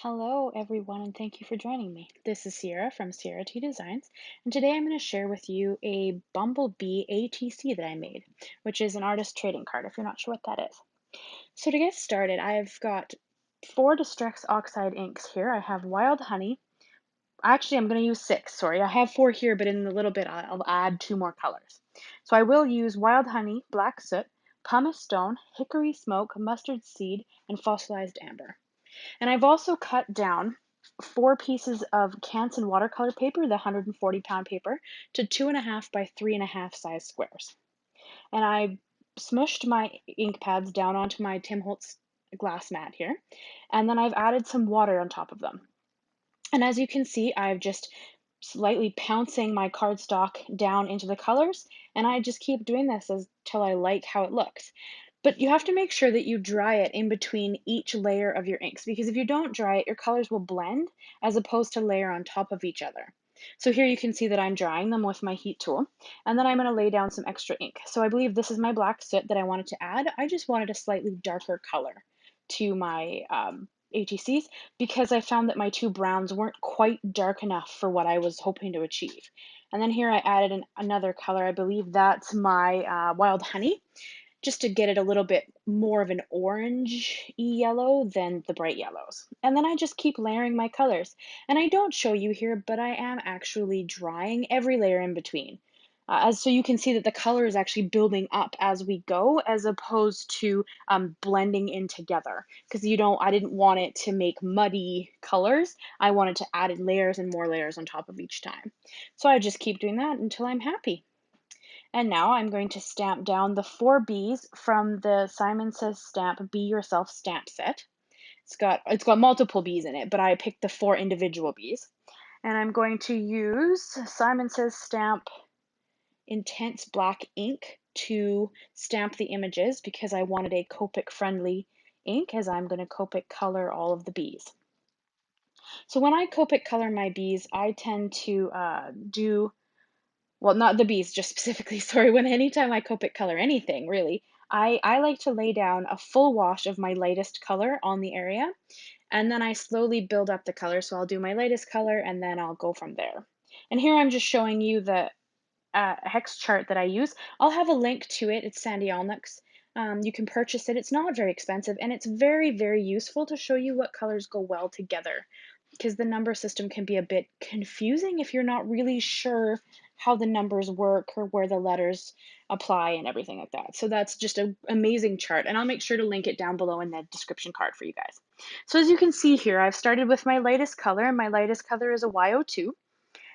Hello, everyone, and thank you for joining me. This is Sierra from Sierra T Designs, and today I'm going to share with you a Bumblebee ATC that I made, which is an artist trading card, if you're not sure what that is. So to get started, I've got four Distress Oxide inks here. I have Wild Honey. Actually, I'm going to use six, sorry. I have four here, but in a little bit I'll add two more colors. So I will use Wild Honey, Black Soot, Pumice Stone, Hickory Smoke, Mustard Seed, and Fossilized Amber. And I've also cut down four pieces of Canson watercolor paper, the 140-pound paper, to 2.5 by 3.5 size squares. And I smushed my ink pads down onto my Tim Holtz glass mat here, and then I've added some water on top of them. And as you can see, I've just slightly pouncing my cardstock down into the colors, and I just keep doing this until I like how it looks. But you have to make sure that you dry it in between each layer of your inks, because if you don't dry it, your colors will blend as opposed to layer on top of each other. So here you can see that I'm drying them with my heat tool, and then I'm going to lay down some extra ink. So I believe this is my black soot that I wanted to add. I just wanted a slightly darker color to my ATCs because I found that my two browns weren't quite dark enough for what I was hoping to achieve. And then here I added another color. I believe that's my Wild Honey, just to get it a little bit more of an orange yellow than the bright yellows. And then I just keep layering my colors. And I don't show you here, but I am actually drying every layer in between. So you can see that the color is actually building up as we go, as opposed to blending in together. Because I didn't want it to make muddy colors. I wanted to add in layers and more layers on top of each time. So I just keep doing that until I'm happy. And now I'm going to stamp down the four bees from the Simon Says Stamp Be Yourself stamp set. It's got multiple bees in it, but I picked the four individual bees. And I'm going to use Simon Says Stamp Intense Black ink to stamp the images because I wanted a Copic friendly ink, as I'm going to Copic color all of the bees. So when I Copic color my bees, I tend to well, not the bees, just specifically, sorry, anytime I Copic color anything, really, I like to lay down a full wash of my lightest color on the area, and then I slowly build up the color. So I'll do my lightest color, and then I'll go from there. And here I'm just showing you the hex chart that I use. I'll have a link to it. It's Sandy Alnuck's. You can purchase it. It's not very expensive, and it's very, very useful to show you what colors go well together, because the number system can be a bit confusing if you're not really sure how the numbers work or where the letters apply and everything like that. So that's just an amazing chart, and I'll make sure to link it down below in the description card for you guys. So as you can see here, I've started with my lightest color, and my lightest color is a Y02.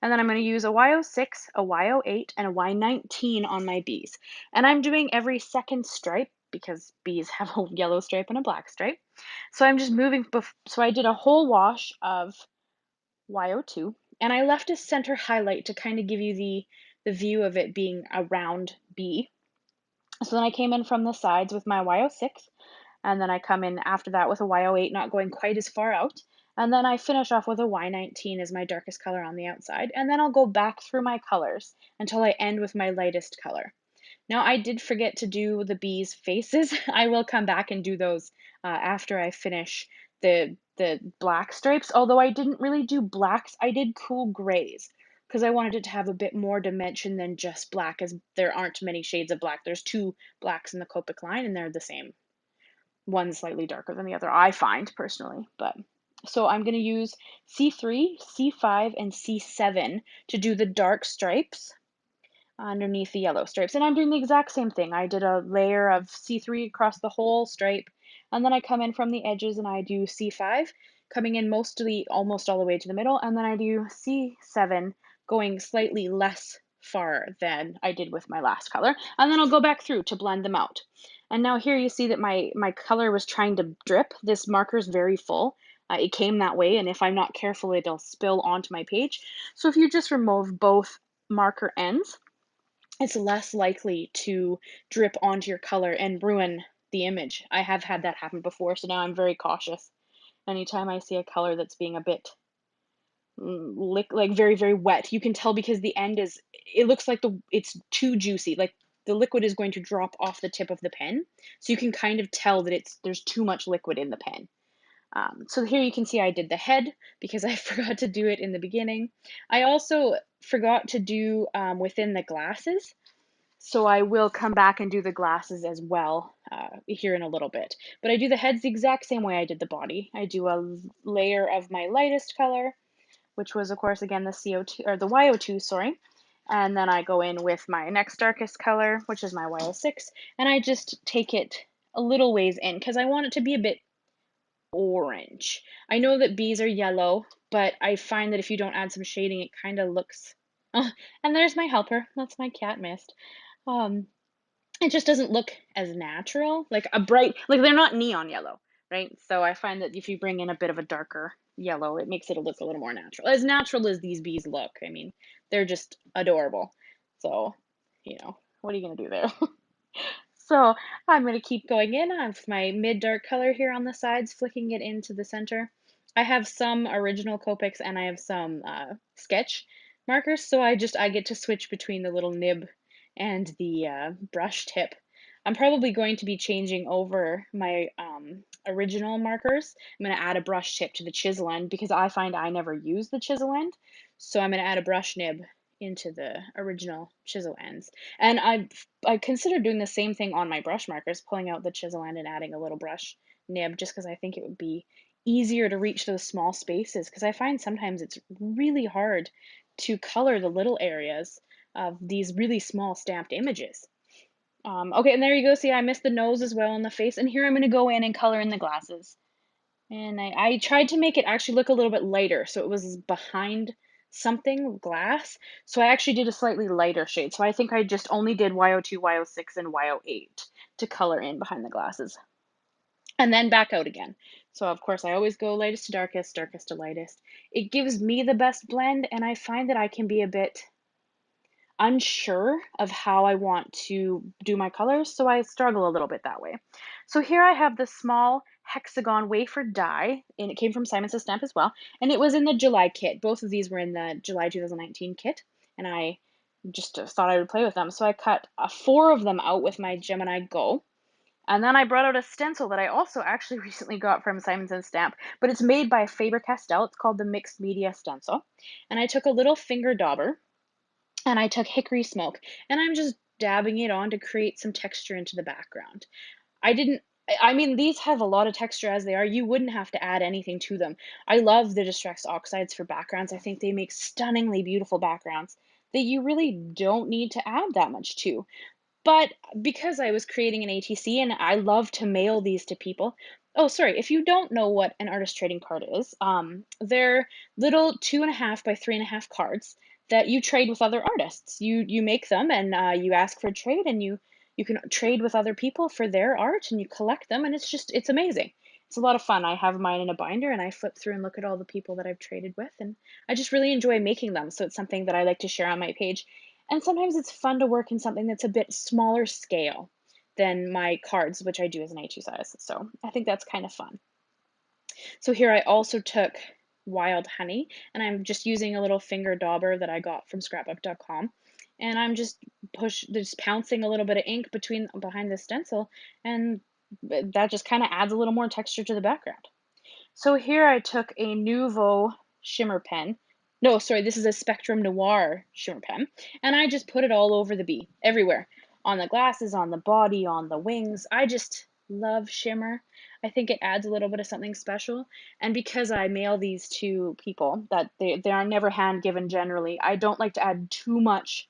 And then I'm going to use a Y06, a Y08, and a Y19 on my bees. And I'm doing every second stripe because bees have a yellow stripe and a black stripe. So I'm just moving, so I did a whole wash of Y02, and I left a center highlight to kind of give you the view of it being a round bee. So then I came in from the sides with my Y06, and then I come in after that with a Y08, not going quite as far out. And then I finish off with a Y19 as my darkest color on the outside. And then I'll go back through my colors until I end with my lightest color. Now, I did forget to do the bees' faces. I will come back and do those after I finish the black stripes. Although I didn't really do blacks, I did cool grays because I wanted it to have a bit more dimension than just black, as there aren't many shades of black. There's two blacks in the Copic line, and they're the same. One's slightly darker than the other, I find personally. But so I'm going to use C3, C5, and C7 to do the dark stripes underneath the yellow stripes. And I'm doing the exact same thing. I did a layer of C3 across the whole stripe, and then I come in from the edges and I do C5, coming in mostly almost all the way to the middle, and then I do C7, going slightly less far than I did with my last color, and then I'll go back through to blend them out. And now here you see that my color was trying to drip. This marker is very full. It came that way, and if I'm not careful, it'll spill onto my page. So if you just remove both marker ends, it's less likely to drip onto your color and ruin the image. I have had that happen before, so now I'm very cautious. Anytime I see a color that's being a bit like very, very wet, you can tell because the end it looks like it's too juicy. Like the liquid is going to drop off the tip of the pen. So you can kind of tell that there's too much liquid in the pen. So here you can see I did the head because I forgot to do it in the beginning. I also forgot to do within the glasses. So I will come back and do the glasses as well here in a little bit. But I do the heads the exact same way I did the body. I do a layer of my lightest color, which was of course again the CO2 or the YO2, sorry. And then I go in with my next darkest color, which is my YO6, and I just take it a little ways in because I want it to be a bit orange. I know that bees are yellow, but I find that if you don't add some shading, it kind of looks. Oh, and there's my helper. That's my cat Mist. Um, it just doesn't look as natural, like a bright, like they're not neon yellow, right? So I find that if you bring in a bit of a darker yellow, it makes it look a little more natural as these bees look. I mean, they're just adorable. So, what are you gonna do there? So I'm going to keep going in. I have my mid-dark color here on the sides, flicking it into the center. I have some original Copics and I have some sketch markers, so I get to switch between the little nib and the brush tip. I'm probably going to be changing over my original markers. I'm going to add a brush tip to the chisel end because I find I never use the chisel end. So I'm going to add a brush nib into the original chisel ends. And I considered doing the same thing on my brush markers, pulling out the chisel end and adding a little brush nib just because I think it would be easier to reach those small spaces because I find sometimes it's really hard to color the little areas of these really small stamped images. Okay, and there you go. See, I missed the nose as well and the face. And here I'm going to go in and color in the glasses. And I tried to make it actually look a little bit lighter, so it was behind something glass. So I actually did a slightly lighter shade. So I think I just only did YO2, YO6, and YO8 to color in behind the glasses. And then back out again. So of course I always go lightest to darkest, darkest to lightest. It gives me the best blend, and I find that I can be a bit unsure of how I want to do my colors, so I struggle a little bit that way. So here I have the small hexagon wafer die, and it came from Simon Says Stamp as well, and it was in the July kit. Both of these were in the July 2019 kit, and I just thought I would play with them. So I cut 4 of them out with my Gemini Go. And then I brought out a stencil that I also actually recently got from Simon Says Stamp, but it's made by Faber-Castell. It's called the Mixed Media Stencil. And I took a little finger dauber and I took Hickory Smoke, and I'm just dabbing it on to create some texture into the background. I didn't, I mean, these have a lot of texture as they are. You wouldn't have to add anything to them. I love the Distress Oxides for backgrounds. I think they make stunningly beautiful backgrounds that you really don't need to add that much to. But because I was creating an ATC and I love to mail these to people. Oh, sorry, if you don't know what an artist trading card is, they're little 2.5 by 3.5 cards that you trade with other artists. You make them and you ask for a trade, and you can trade with other people for their art, and you collect them, and it's amazing. It's a lot of fun. I have mine in a binder and I flip through and look at all the people that I've traded with, and I just really enjoy making them. So it's something that I like to share on my page. And sometimes it's fun to work in something that's a bit smaller scale than my cards, which I do as an A2 size. So I think that's kind of fun. So here I also took Wild Honey, and I'm just using a little finger dauber that I got from scrapbook.com. And I'm just pouncing a little bit of ink behind the stencil, and that just kind of adds a little more texture to the background. So here I took a Nuvo shimmer pen. No, sorry, this is a Spectrum Noir shimmer pen. And I just put it all over the bee, everywhere. On the glasses, on the body, on the wings. I just love shimmer. I think it adds a little bit of something special. And because I mail these to people, that they are never hand given generally, I don't like to add too much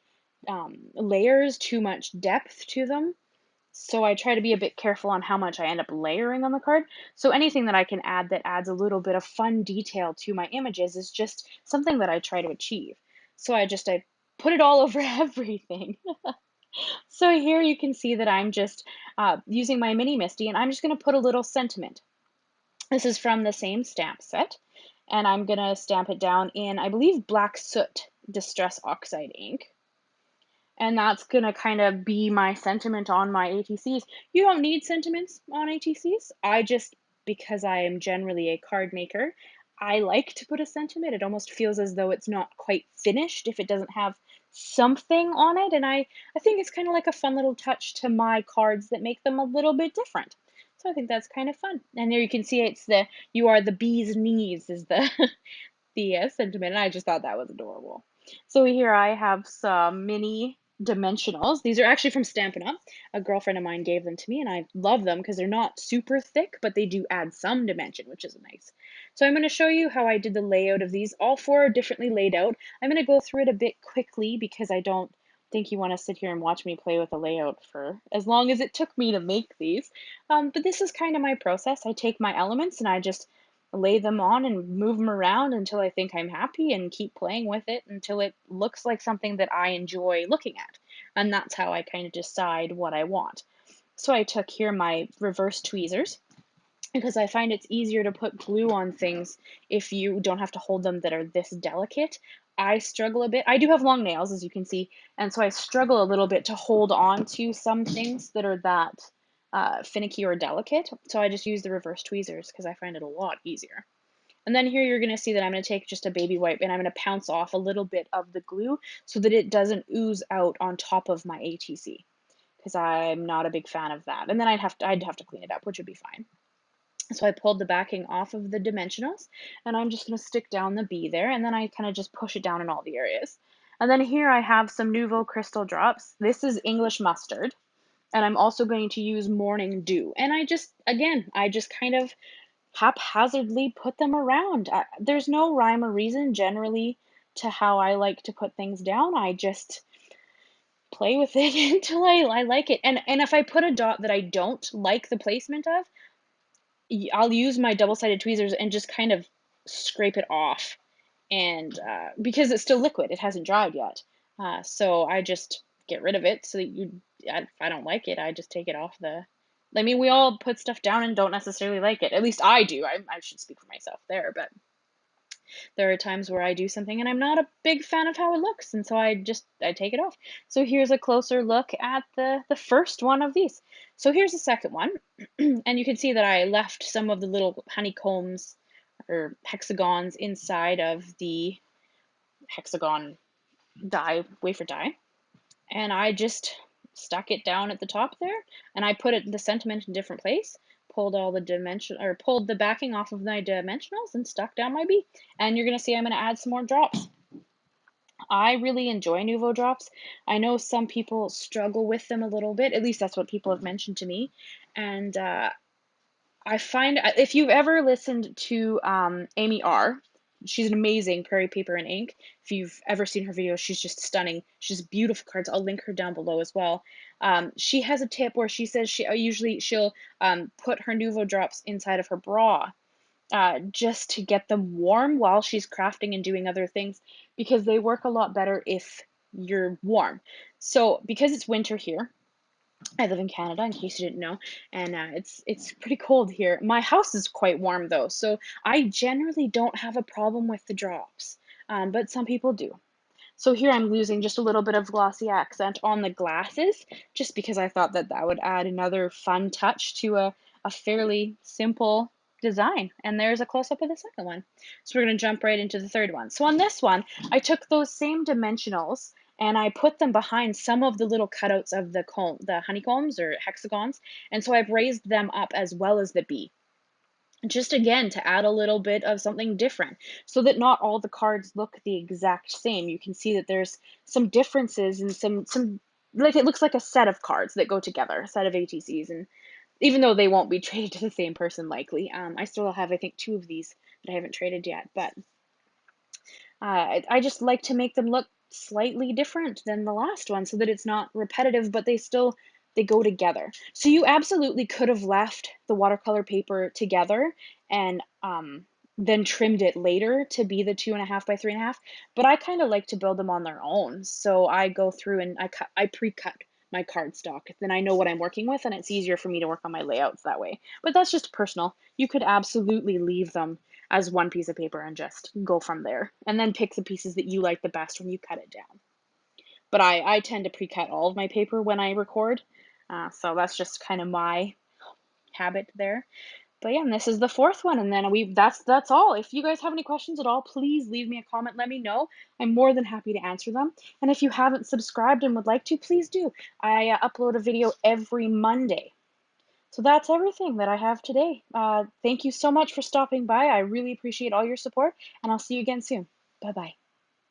layers, too much depth to them. So I try to be a bit careful on how much I end up layering on the card. So anything that I can add that adds a little bit of fun detail to my images is just something that I try to achieve. So I put it all over everything. So here you can see that I'm just using my mini Misti, and I'm just going to put a little sentiment. This is from the same stamp set, and I'm going to stamp it down in, I believe, black soot Distress Oxide ink. And that's going to kind of be my sentiment on my ATCs. You don't need sentiments on ATCs. Because I am generally a card maker, I like to put a sentiment. It almost feels as though it's not quite finished if it doesn't have something on it. And I think it's kind of like a fun little touch to my cards that make them a little bit different. So So I think that's kind of fun. And there you can see it's the "you are the bee's knees" is the the sentiment, and I just thought that was adorable. So here I have some mini dimensionals. These are actually from Stampin' Up. A girlfriend of mine gave them to me, and I love them because they're not super thick, but they do add some dimension, which is nice. So I'm going to show you how I did the layout of these. All four are differently laid out. I'm going to go through it a bit quickly because I don't think you want to sit here and watch me play with the layout for as long as it took me to make these. But this is kind of my process. I take my elements and I just lay them on and move them around until I think I'm happy and keep playing with it until it looks like something that I enjoy looking at. And that's how I kind of decide what I want. So I took here my reverse tweezers because I find it's easier to put glue on things if you don't have to hold them that are this delicate. I struggle a bit. I do have long nails, as you can see, and so I struggle a little bit to hold on to some things that are that finicky or delicate. So I just use the reverse tweezers because I find it a lot easier. And then here you're going to see that I'm going to take just a baby wipe and I'm going to pounce off a little bit of the glue so that it doesn't ooze out on top of my ATC because I'm not a big fan of that. And then I'd have to clean it up, which would be fine. So I pulled the backing off of the dimensionals and I'm just going to stick down the bee there and then I kind of just push it down in all the areas. And then here I have some Nuvo Crystal drops. This is English mustard and I'm also going to use morning dew. And I just kind of haphazardly put them around. There's no rhyme or reason generally to how I like to put things down. I just play with it until I like it. And if I put a dot that I don't like the placement of, I'll use my double-sided tweezers and just kind of scrape it off. And because it's still liquid, it hasn't dried yet. So I just get rid of it so that if I don't like it, I just take it off the. I mean, we all put stuff down and don't necessarily like it. At least I do. I should speak for myself there, but there are times where I do something and I'm not a big fan of how it looks, and so I take it off. So here's a closer look at the first one of these. So here's the second one, and you can see that I left some of the little honeycombs or hexagons inside of the hexagon wafer die, and I just stuck it down at the top there, and I put the sentiment in a different place, pulled the backing off of my dimensionals and stuck down my bee. And you're gonna see I'm gonna add some more drops. I really enjoy Nuvo drops. I know some people struggle with them a little bit, at least that's what people have mentioned to me. And I find if you've ever listened to Amy R, she's an amazing Prairie Paper and Ink. If you've ever seen her videos, she's just stunning. She's beautiful cards. I'll link her down below as well. She has a tip where she says she'll put her Nuvo drops inside of her bra just to get them warm while she's crafting and doing other things because they work a lot better if you're warm. So because it's winter here, I live in Canada, in case you didn't know, and it's pretty cold here. My house is quite warm though, so I generally don't have a problem with the drops, but some people do. So here I'm using just a little bit of glossy accent on the glasses, just because I thought that that would add another fun touch to a fairly simple design. And there's a close-up of the second one. So we're going to jump right into the third one. So on this one, I took those same dimensionals and I put them behind some of the little cutouts of the honeycombs or hexagons. And so I've raised them up as well as the bee, just again to add a little bit of something different so that not all the cards look the exact same. You can see that there's some differences and some like it looks like a set of cards that go together, a set of ATCs, and even though they won't be traded to the same person likely, I still have I think two of these that I haven't traded yet, but I just like to make them look slightly different than the last one so that it's not repetitive, but they go together. So you absolutely could have left the watercolor paper together and then trimmed it later to be the 2.5 by 3.5. But I kind of like to build them on their own. So I go through and I pre-cut my cardstock. Then I know what I'm working with and it's easier for me to work on my layouts that way. But that's just personal. You could absolutely leave them as one piece of paper and just go from there. And then pick the pieces that you like the best when you cut it down. But I tend to pre-cut all of my paper when I record. So that's just kind of my habit there. But yeah, and this is the fourth one, and then that's all. If you guys have any questions at all, please leave me a comment, let me know. I'm more than happy to answer them. And if you haven't subscribed and would like to, please do. I upload a video every Monday. So that's everything that I have today. Thank you so much for stopping by. I really appreciate all your support, and I'll see you again soon. Bye bye.